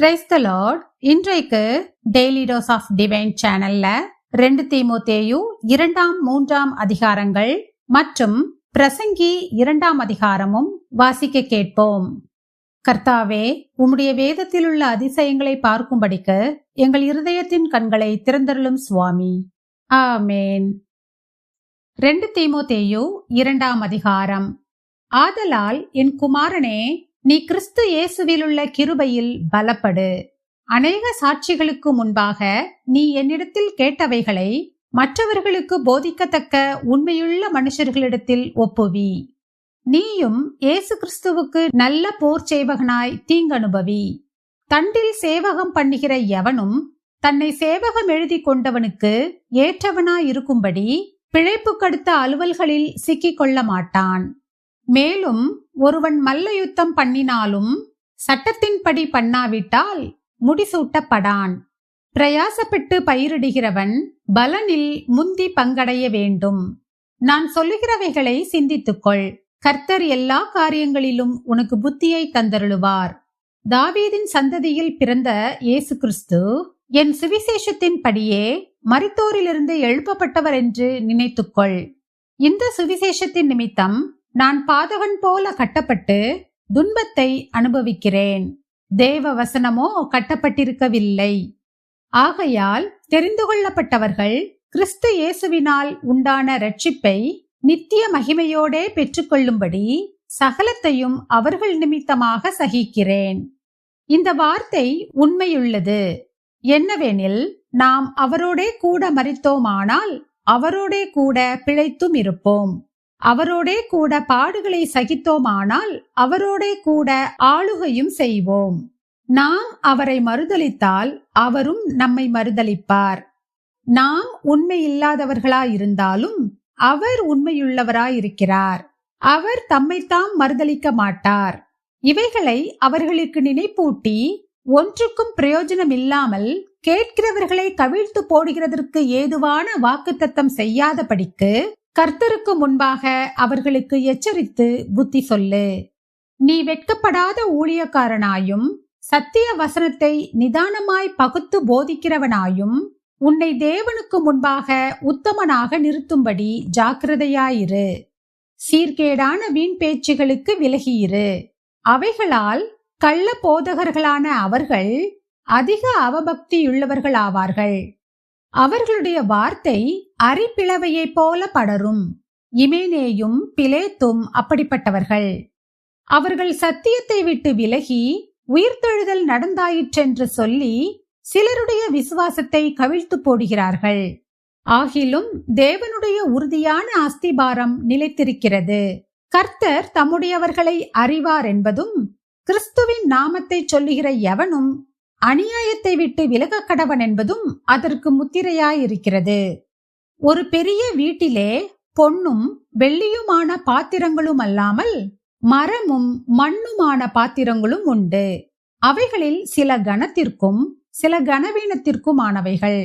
Praise the Lord. இன்றைக்கு daily dose of divine சேனல்ல 2 தீமோத்தேயு 2-3 அதிகாரங்கள் மற்றும் பிரசங்கி 2 அதிகாரமும் வாசிக்க கேட்போம். கர்த்தாவே, உம்முடைய வேதத்தில் உள்ள அதிசயங்களை பார்க்கும்படிக்கு எங்கள் இருதயத்தின் கண்களை திறந்தருளும் சுவாமி. ஆமேன். 2 தீமோத்தேயு 2 அதிகாரம். ஆதலால் என் குமாரனே, நீ கிறிஸ்து இயேசுவிலுள்ள கிருபையில் பலப்படு. அநேக சாட்சிகளுக்கு முன்பாக நீ என்னிடத்தில் கேட்டவைகளை மற்றவர்களுக்கு போதிக்கத்தக்க உண்மையுள்ள மனுஷர்களிடத்தில் ஒப்புவி. நீயும் இயேசு கிறிஸ்துவுக்கு நல்ல போர் சேவகனாய் தீங்கனுபவி. தண்டில் சேவகம் பண்ணுகிற எவனும் தன்னை சேவகம் எழுதி கொண்டவனுக்கு ஏற்றவனாய் இருக்கும்படி பிழைப்புக்கடுத்த அலுவல்களில் சிக்கிக் கொள்ள மாட்டான். மேலும் ஒருவன் மல்ல யுத்தம் பண்ணினாலும் சட்டத்தின்படி பண்ணாவிட்டால் முடிசூட்டப்படான். பிரயாசப்பட்டு பயிரிடுகிறவன் பலனில் முந்தி பங்கடைய வேண்டும். நான் சொல்லுகிறவைகளை சிந்தித்துக்கொள். கர்த்தர் எல்லா காரியங்களிலும் உனக்கு புத்தியை தந்தருளுவார். தாவீதின் சந்ததியில் பிறந்த இயேசு கிறிஸ்து என் சுவிசேஷத்தின் படியே மரித்தோரிலிருந்து எழுப்பப்பட்டவர் என்று நினைத்துக்கொள். இந்த சுவிசேஷத்தின் நிமித்தம் நான் பாதகன் போல கட்டப்பட்டு துன்பத்தை அனுபவிக்கிறேன். தேவ வசனமோ கட்டப்பட்டிருக்கவில்லை. ஆகையால் தெரிந்து கொள்ளப்பட்டவர்கள் கிறிஸ்து இயேசுவினால் உண்டான இரட்சிப்பை நித்திய மகிமையோடே பெற்றுக்கொள்ளும்படி சகலத்தையும் அவர்கள் நிமித்தமாக சகிக்கிறேன். இந்த வார்த்தை உண்மையுள்ளது. என்னவெனில், நாம் அவரோடே கூட மரித்தோமானால் அவரோடே கூட பிழைத்தும் இருப்போம். அவரோடே கூட பாடுகளை சகித்தோமானால் அவரோடே கூட ஆளுகையும் செய்வோம். நாம் அவரை மறுதலித்தால் அவரும் நம்மை மறுதலிப்பார். நாம் உண்மை இல்லாதவர்களாயிருந்தாலும் அவர் உண்மையுள்ளவராயிருக்கிறார். அவர் தம்மைத்தாம் மறுதலிக்க மாட்டார். இவைகளை அவர்களுக்கு நினைப்பூட்டி ஒன்றுக்கும் பிரயோஜனம் இல்லாமல் கேட்கிறவர்களை கவிழ்த்து போடுகிறதற்கு ஏதுவான வாக்குத்தத்தம் செய்யாதபடிக்கு கர்த்தருக்கு முன்பாக அவர்களுக்கு எச்சரித்து புத்தி சொல்லு. நீ வெட்கப்படாத ஊழியக்காரனாயும் சத்திய வசனத்தை நிதானமாய் பகுத்து போதிக்கிறவனாயும் உன்னை தேவனுக்கு முன்பாக உத்தமனாக நிறுத்தும்படி ஜாக்கிரதையாயிரு. சீர்கேடான வீண் பேச்சுகளுக்கு விலகியிரு. அவைகளால் கள்ள போதகர்களான அவர்கள் அதிக அவபக்தியுள்ளவர்களாவார்கள். அவர்களுடைய வார்த்தை அரிப்பிளவையை போல படரும். இமேனேயும் பிலேத்தும் அப்படிப்பட்டவர்கள். அவர்கள் சத்தியத்தை விட்டு விலகி உயிர்த்தெழுதல் நடந்தாயிற்றென்று சொல்லி சிலருடைய விசுவாசத்தை கவிழ்த்து போடுகிறார்கள். ஆகிலும் தேவனுடைய உறுதியான அஸ்திபாரம் நிலைத்திருக்கிறது. கர்த்தர் தம்முடையவர்களை அறிவார் என்பதும், கிறிஸ்துவின் நாமத்தை சொல்லுகிற எவனும் அநியாயத்தை விட்டு விலக கடவன் என்பதும் அதற்கு முத்திரையாயிருக்கிறது. ஒரு பெரிய வீட்டிலே பொன்னும் வெள்ளியுமான பாத்திரங்களும் அல்லாமல் மரமும் மண்ணுமான பாத்திரங்களும் உண்டு. அவைகளில் சில கனத்திற்கும் சில கனவீனத்திற்குமானவைகள்.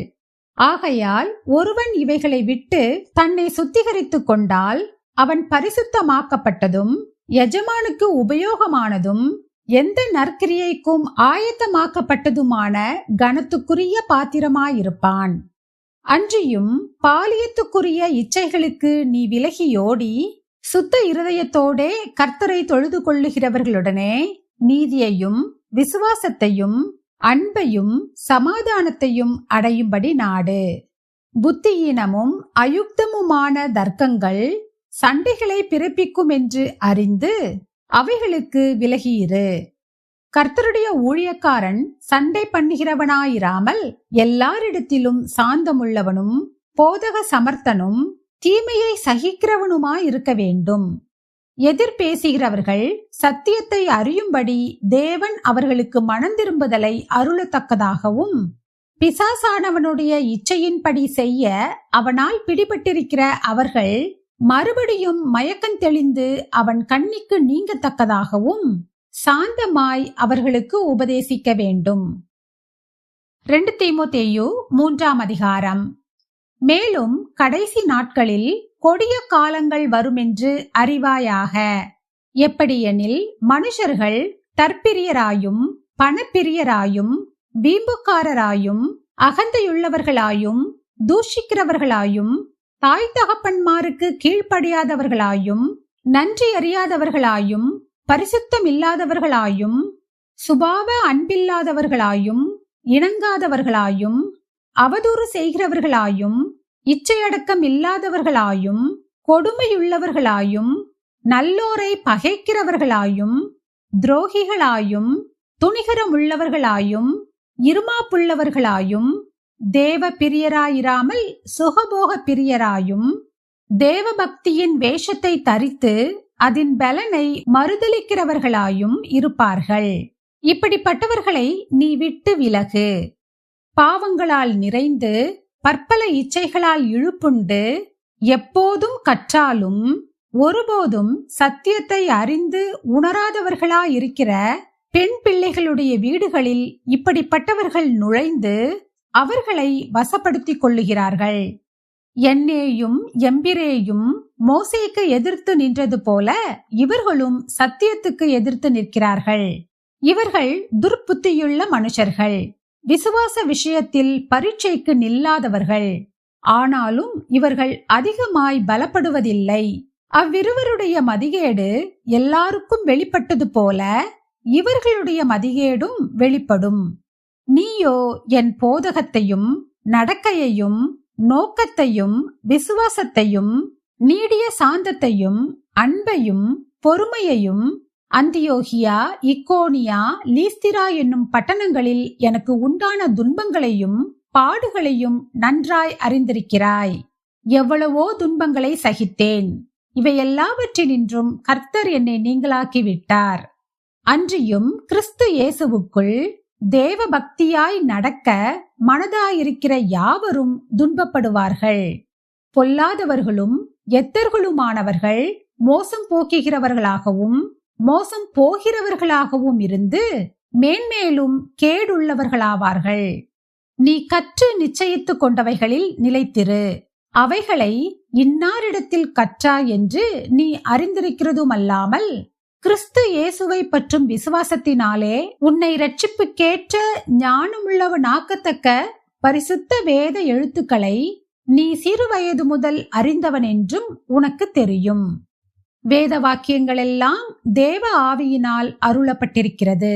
ஆகையால் ஒருவன் இவைகளை விட்டு தன்னை சுத்திகரித்துக் கொண்டால் அவன் பரிசுத்தமாக்கப்பட்டதும் எஜமானுக்கு உபயோகமானதும் எந்த நற்கிரியைக்கும் ஆயத்தமாக்கப்பட்டதுமான கனத்துக்குரிய பாத்திரமாயிருப்பான். அன்றியும் பாலியத்துக்குரிய இச்சைகளுக்கு நீ விலகியோடி சுத்த இருதயத்தோடே கர்த்தரை தொழுது கொள்ளுகிறவர்களுடனே நீதியையும் விசுவாசத்தையும் அன்பையும் சமாதானத்தையும் அடையும்படி நாடு. புத்தியீனமும் அயுக்தமுமான தர்க்கங்கள் சண்டைகளை பிறப்பிக்கும் என்று அறிந்து அவைகளுக்கு விலகியிரு. கர்த்தருடைய ஊழியக்காரன் சண்டை பண்ணுகிறவனாயிராமல் எல்லாரிடத்திலும் சாந்தமுள்ளவனும் போதக சமர்த்தனும் தீமையை சகிக்கிறவனுமாயிருக்க வேண்டும். எதிர்பேசுகிறவர்கள் சத்தியத்தை அறியும்படி தேவன் அவர்களுக்கு மனந்திரும்புதலை அருளத்தக்கதாகவும், பிசாசானவனுடைய இச்சையின்படி செய்ய அவனால் பிடிபட்டிருக்கிற அவர்கள் மறுபடியும் மயக்கம் தெளிந்து அவன் கண்ணிக்கு நீங்கத்தக்கதாகவும் சாந்தமாய் அவர்களுக்கு உபதேசிக்க வேண்டும். 2 தீமோத்தேயு 3 அதிகாரம். மேலும் கடைசி நாட்களில் கொடிய காலங்கள் வருமென்று அறிவாயாக. எப்படியெனில், மனுஷர்கள் தற்பிரியராயும் பணப்பிரியராயும் வீம்புக்காரராயும் அகந்தையுள்ளவர்களாயும் தூஷிக்கிறவர்களாயும் தாய் தகப்பன்மாருக்கு கீழ்ப்படியாதவர்களாயும் நன்றி அறியாதவர்களாயும் பரிசுத்தமில்லாதவர்களாயும் சுபாவ அன்பில்லாதவர்களாயும் இணங்காதவர்களாயும் அவதூறு செய்கிறவர்களாயும் இச்சையடக்கம் இல்லாதவர்களாயும் கொடுமையுள்ளவர்களாயும் நல்லோரை பகைக்கிறவர்களாயும் துரோகிகளாயும் துணிகரமுள்ளவர்களாயும் இருமாப்புள்ளவர்களாயும் தேவ பிரியராயிராமல் சுகபோக பிரியராயும் தேவ பக்தியின் வேஷத்தை தரித்து அதன் பலனை மறுதலிக்கிறவர்களாயும் இருப்பார்கள். இப்படிப்பட்டவர்களை நீ விட்டு விலகு. பாவங்களால் நிறைந்து பற்பல இச்சைகளால் இழுப்புண்டு எப்போதும் கற்றாலும் ஒருபோதும் சத்தியத்தை அறிந்து உணராதவர்களாயிருக்கிற பெண் பிள்ளைகளுடைய வீடுகளில் இப்படிப்பட்டவர்கள் நுழைந்து அவர்களை வசப்படுத்திக் கொள்ளுகிறார்கள். என்னேயும் எம்பிரேயும் மோசேக்கு எதிர்த்து நின்றது போல இவர்களும் சத்தியத்துக்கு எதிர்த்து நிற்கிறார்கள். இவர்கள் துர்ப்புத்தியுள்ள மனுஷர்கள், விசுவாச விஷயத்தில் பரீட்சைக்கு நில்லாதவர்கள். ஆனாலும் இவர்கள் அதிகமாய் பலப்படுவதில்லை. அவ்விருவருடைய மதிகேடு எல்லாருக்கும் வெளிப்பட்டது போல இவர்களுடைய மதிகேடும் வெளிப்படும். நீயோ என் போதகத்தையும் நடக்கையையும் நோக்கத்தையும் விசுவாசத்தையும் நீடிய சாந்தத்தையும் அன்பையும் பொறுமையையும் அந்தியோகியா இக்கோனியா லீஸ்திரா என்னும் பட்டணங்களில் எனக்கு உண்டான துன்பங்களையும் பாடுகளையும் நன்றாய் அறிந்திருக்கிறாய். எவ்வளவோ துன்பங்களை சகித்தேன். இவையெல்லாவற்றினின்றும் கர்த்தர் என்னை நீங்களாக்கிவிட்டார். அன்றியும் கிறிஸ்து இயேசுவுக்குள் தேவ பக்தியாய் நடக்க மனதாயிருக்கிற யாவரும் துன்பப்படுவார்கள். பொல்லாதவர்களும் எத்தர்களுமானவர்கள் மோசம் போக்குகிறவர்களாகவும் மோசம் போகிறவர்களாகவும் இருந்து மேன்மேலும் கேடுள்ளவர்களாவார்கள். நீ கற்று நிச்சயித்து கொண்டவைகளில் நிலைத்திரு. அவைகளை இன்னாரிடத்தில் கற்றாய் என்று நீ அறிந்திருக்கிறதுமல்லாமல் கிறிஸ்து இயேசுவை பற்றும் விசுவாசத்தினாலே உன்னை இரட்சிப்புக்கேற்ற ஞானமுள்ளவனாக்கத்தக்க பரிசுத்த வேத எழுத்துக்களை நீ சிறுவயது முதல் அறிந்தவன் என்றும் உனக்கு தெரியும். வேத வாக்கியங்களெல்லாம் தேவ ஆவியினால் அருளப்பட்டிருக்கிறது.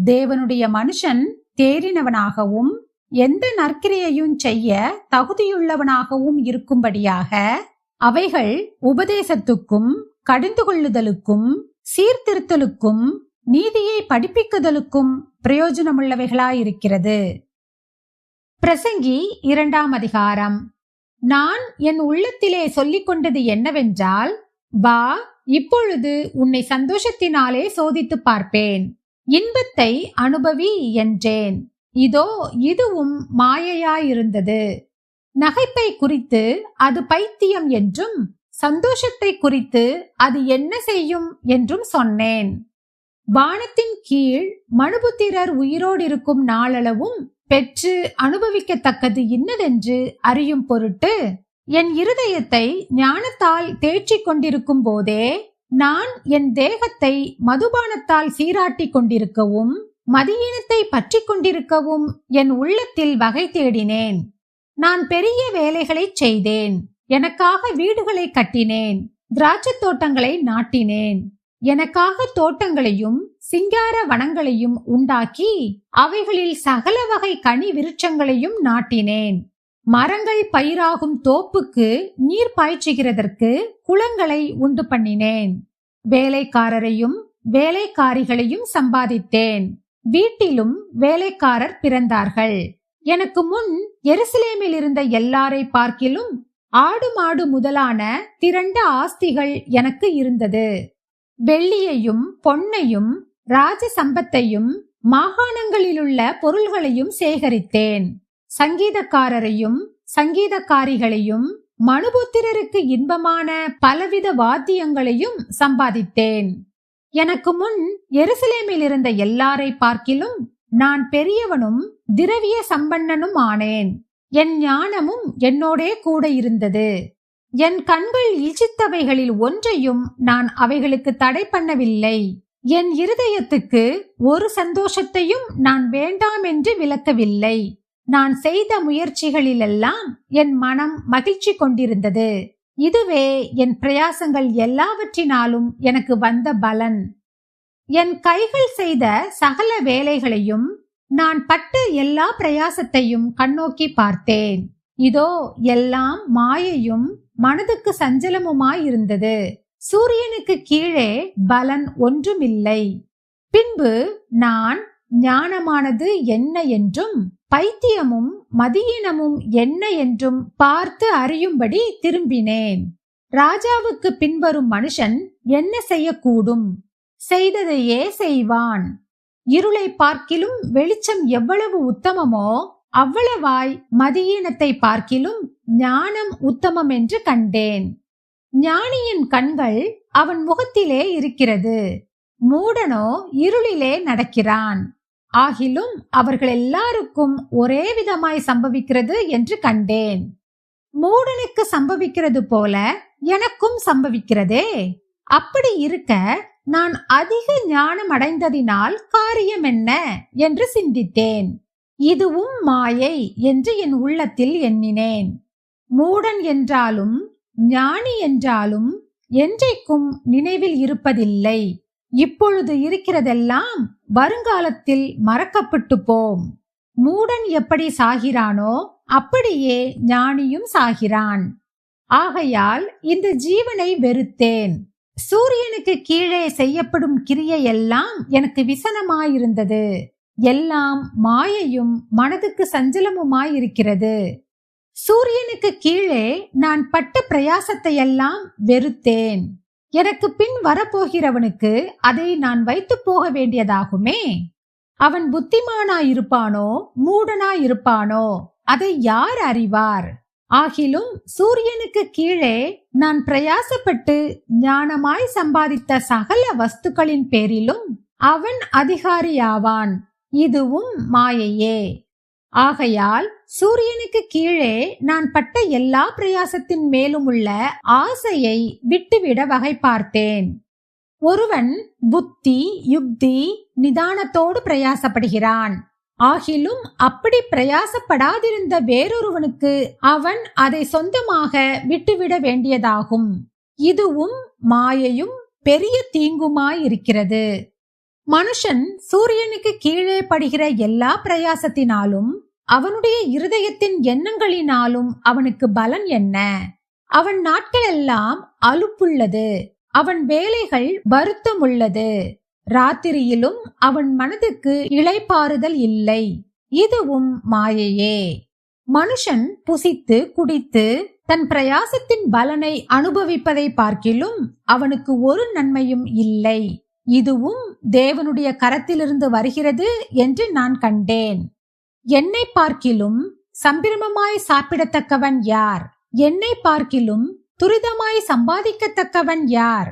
தேவனுடைய மனுஷன் தேறினவனாகவும் எந்த நற்கிரியையும் செய்ய தகுதியுள்ளவனாகவும் இருக்கும்படியாக அவைகள் உபதேசத்துக்கும் கடிந்து கொள்ளுதலுக்கும் சீர்திருத்தலுக்கும் நீதியை படிப்பிக்குதலுக்கும் பிரயோஜனமுள்ளவைகளாயிருக்கிறது. பிரசங்கி 2ஆம் அதிகாரம். நான் என் உள்ளத்திலே சொல்லிக் கொண்டது என்னவென்றால், வா, இப்பொழுது உன்னை சந்தோஷத்தினாலே சோதித்து பார்ப்பேன், இன்பத்தை அனுபவி என்றேன். இதோ இதுவும் மாயையாயிருந்தது. நகைப்பை குறித்து அது பைத்தியம் என்றும் சந்தோஷத்தை குறித்து அது என்ன செய்யும் என்றும் சொன்னேன். வானத்தின் கீழ் மனுபுத்திரர் உயிரோடு இருக்கும் நாளளவும் பெற்று அனுபவிக்கத்தக்கது இன்னதென்று அறியும் பொருட்டு என் இருதயத்தை ஞானத்தால் தேற்றிக் கொண்டிருக்கும் போதே நான் என் தேகத்தை மதுபானத்தால் சீராட்டி கொண்டிருக்கவும் மதியீனத்தை பற்றி கொண்டிருக்கவும் என் உள்ளத்தில் வகை தேடினேன். நான் பெரிய வேலைகளை செய்தேன். எனக்காக வீடுகளை கட்டினேன், திராட்சை தோட்டங்களை நாட்டினேன். எனக்காக தோட்டங்களையும் சிங்கார வனங்களையும் உண்டாக்கி அவைகளில் சகல வகை கனி விருட்சங்களையும் நாட்டினேன். மரங்கள் பயிராகும் தோப்புக்கு நீர் பாய்ச்சுகிறதற்கு குளங்களை உண்டு பண்ணினேன். வேலைக்காரரையும் வேலைக்காரிகளையும் சம்பாதித்தேன். வீட்டிலும் வேலைக்காரர் பிறந்தார்கள். எனக்கு முன் எருசலேமில் இருந்த எல்லாரை பார்க்கிலும் ஆடு மாடு முதலான திரண்ட ஆஸ்திகள் எனக்கு இருந்தது. வெள்ளியையும் பொன்னையும் ராஜ சம்பத்தையும் மாகாணங்களிலுள்ள பொருள்களையும் சேகரித்தேன். சங்கீதக்காரரையும் சங்கீதக்காரிகளையும் மனுபுத்திரருக்கு இன்பமான பலவித வாத்தியங்களையும் சம்பாதித்தேன். எனக்கு முன் எருசலேமில் இருந்த எல்லாரை பார்க்கிலும் நான் பெரியவனும் திரவிய சம்பன்னனும் ஆனேன். என் ஞானமும் என்னோடே கூட இருந்தது. என் கண்கள் இச்சித்தவைகளில் ஒன்றையும் நான் அவைகளுக்கு தடை பண்ணவில்லை. என் இருதயத்துக்கு ஒரு சந்தோஷத்தையும் நான் வேண்டாம் என்று விலக்கவில்லை. நான் செய்த முயற்சிகளிலெல்லாம் என் மனம் மகிழ்ச்சி கொண்டிருந்தது. இதுவே என் பிரயாசங்கள் எல்லாவற்றினாலும் எனக்கு வந்த பலன். என் கைகள் செய்த சகல வேலைகளையும் நான் பட்ட எல்லா பிரயாசத்தையும் கண்ணோக்கி பார்த்தேன். இதோ எல்லாம் மாயையும் மனதுக்கு சஞ்சலமுமாயிருந்தது. சூரியனுக்கு கீழே பலன் ஒன்றுமில்லை. பின்பு நான் ஞானமானது என்ன என்றும் பைத்தியமும் மதியீனமும் என்ன என்றும் பார்த்து அறியும்படி திரும்பினேன். ராஜாவுக்கு பின்வரும் மனுஷன் என்ன செய்யக்கூடும்? செய்ததையே செய்வான். இருளை பார்க்கிலும் வெளிச்சம் எவ்வளவு உத்தமமோ அவ்வளவாய் மதியீனத்தை பார்க்கிலும் ஞானம் உத்தமம் என்று கண்டேன். ஞானியின் கண்கள் அவன் முகத்திலே இருக்கிறது, மூடனோ இருளிலே நடக்கிறான். ஆகிலும் அவர்கள் எல்லாருக்கும் ஒரே விதமாய் சம்பவிக்கிறது என்று கண்டேன். மூடனுக்கு சம்பவிக்கிறது போல எனக்கும் சம்பவிக்கிறதே. அப்படி இருக்க நான் அதிக ஞானம் அடைந்ததினால் காரியம் என்ன என்று சிந்தித்தேன். இதுவும் மாயை என்று என் உள்ளத்தில் எண்ணினேன். மூடன் என்றாலும் ஞானி என்றாலும் என்றைக்கும் நினைவில் இருப்பதில்லை. இப்பொழுது இருக்கிறதெல்லாம் வருங்காலத்தில் மறக்கப்பட்டு போம். மூடன் எப்படி சாகிறானோ அப்படியே ஞானியும் சாகிறான். ஆகையால் இந்த ஜீவனை வெறுத்தேன். சூரியனுக்கு கீழே செய்யப்படும் கிரியை எல்லாம் எனக்கு விசனமாயிருந்தது. எல்லாம் மாயையும் மனதுக்கு சஞ்சலமுமாயிருக்கிறது. சூரியனுக்கு கீழே நான் பட்ட பிரயாசத்தை எல்லாம் வெறுத்தேன். எனக்கு பின் வரப்போகிறவனுக்கு அதை நான் வைத்து போக வேண்டியதாகுமே. அவன் புத்திமானாயிருப்பானோ மூடனாயிருப்பானோ அதை யார் அறிவார்? ஆகிலும் சூரியனுக்கு கீழே நான் பிரயாசப்பட்டு ஞானமாய் சம்பாதித்த சகல வஸ்துக்களின் பேரிலும் அவன் அதிகாரியாவான். இதுவும் மாயையே. ஆகையால் சூரியனுக்கு கீழே நான் பட்ட எல்லா பிரயாசத்தின் மேலும் உள்ள ஆசையை விட்டுவிட வகை பார்த்தேன். ஒருவன் புத்தி யுக்தி நிதானத்தோடு பிரயாசப்படுகிறான். ஆகிலும் அப்படி பிரயாசப்படாதிருந்த வேறொருவனுக்கு அவன் அதை சொந்தமாக விட்டுவிட வேண்டியதாகும். இதுவும் மாயையும் பெரிய தீங்குமாயிருக்கிறது. மனுஷன் சூரியனுக்கு கீழே படுகிற எல்லா பிரயாசத்தினாலும் அவனுடைய இருதயத்தின் எண்ணங்களினாலும் அவனுக்கு பலன் என்ன? அவன் நாட்களெல்லாம் அலுப்புள்ளது, அவன் வேலைகள் வருத்தமுள்ளது. ராத்திரியிலும் அவன் மனதுக்கு இளைப்பாறுதல் இல்லை. இதுவும் மாயையே. மனுஷன் புசித்து குடித்து தன் பிரயாசத்தின் பலனை அனுபவிப்பதை பார்க்கிலும் அவனுக்கு ஒரு நன்மையும் இல்லை. இதுவும் தேவனுடைய கரத்திலிருந்து வருகிறது என்று நான் கண்டேன். என்னை பார்க்கிலும் சம்பிரமமாய் சாப்பிடத்தக்கவன் யார்? என்னை பார்க்கிலும் துரிதமாய் சம்பாதிக்கத்தக்கவன் யார்?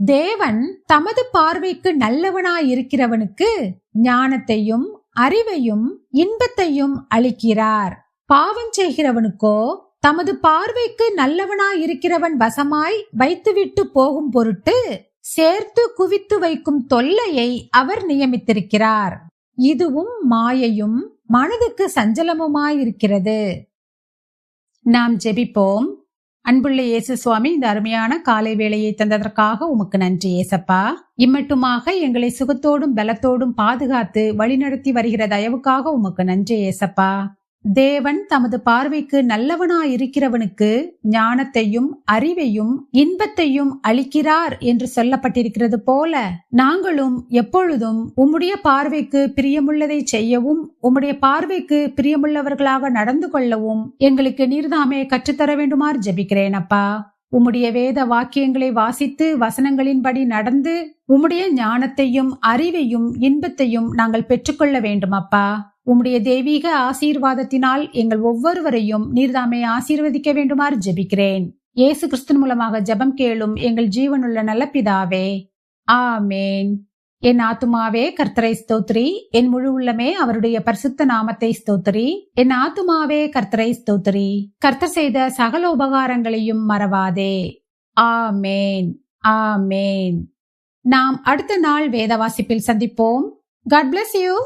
தேவன் தமது பார்வைக்கு நல்லவனாயிருக்கிறவனுக்கு ஞானத்தையும் அறிவையும் இன்பத்தையும் அளிக்கிறார். பாவம் செய்கிறவனுக்கோ தமது பார்வைக்கு நல்லவனாயிருக்கிறவன் வசமாய் வைத்துவிட்டு போகும் பொருட்டு சேர்த்து குவித்து வைக்கும் தொல்லையை அவர் நியமித்திருக்கிறார். இதுவும் மாயையும் மனதுக்கு சஞ்சலமுமாயிருக்கிறது. நாம் ஜெபிப்போம். அன்புள்ள இயேசு சுவாமி, இந்த அருமையான காலை வேளையை தந்ததற்காக உமக்கு நன்றி ஏசப்பா. இம்மட்டுமாக எங்களை சுகத்தோடும் பலத்தோடும் பாதுகாத்து வழிநடத்தி வருகிற தயவுக்காக உமக்கு நன்றி ஏசப்பா. தேவன் தமது பார்வைக்கு நல்லவனாயிருக்கிறவனுக்கு ஞானத்தையும் அறிவையும் இன்பத்தையும் அளிக்கிறார் என்று சொல்லப்பட்டிருக்கிறது போல நாங்களும் எப்பொழுதும் உம்முடைய பார்வைக்கு பிரியமுள்ளதை செய்யவும் உம்முடைய பார்வைக்கு பிரியமுள்ளவர்களாக நடந்து கொள்ளவும் எங்களுக்கு நீர்தாமே கற்றுத்தர வேண்டுமாறு ஜெபிக்கிறேன் அப்பா. உம்முடைய வேத வாக்கியங்களை வாசித்து வசனங்களின்படி நடந்து உம்முடைய ஞானத்தையும் அறிவையும் இன்பத்தையும் நாங்கள் பெற்றுக்கொள்ள வேண்டும் அப்பா. உம்முடைய தெய்வீக ஆசீர்வாதத்தினால் எங்கள் ஒவ்வொருவரையும் நீர்தாமே ஆசீர்வதிக்க வேண்டுமாறு ஜெபிக்கிறேன். இயேசு கிறிஸ்து மூலமாக ஜெபம் கேளும் எங்கள் ஜீவனுள்ள நல்ல பிதாவே, ஆமேன். என் ஆத்துமாவே கர்த்தரை ஸ்தோத்திரி, என் முழு உள்ளமே அவருடைய பரிசுத்த நாமத்தை ஸ்தோத்திரி. என் ஆத்துமாவே கர்த்தரை ஸ்தோத்திரி, கர்த்தர் செய்த சகல உபகாரங்களையும் மறவாதே. ஆமேன், ஆமேன். நாம் அடுத்த நாள் வேத வாசிப்பில் சந்திப்போம். God bless you.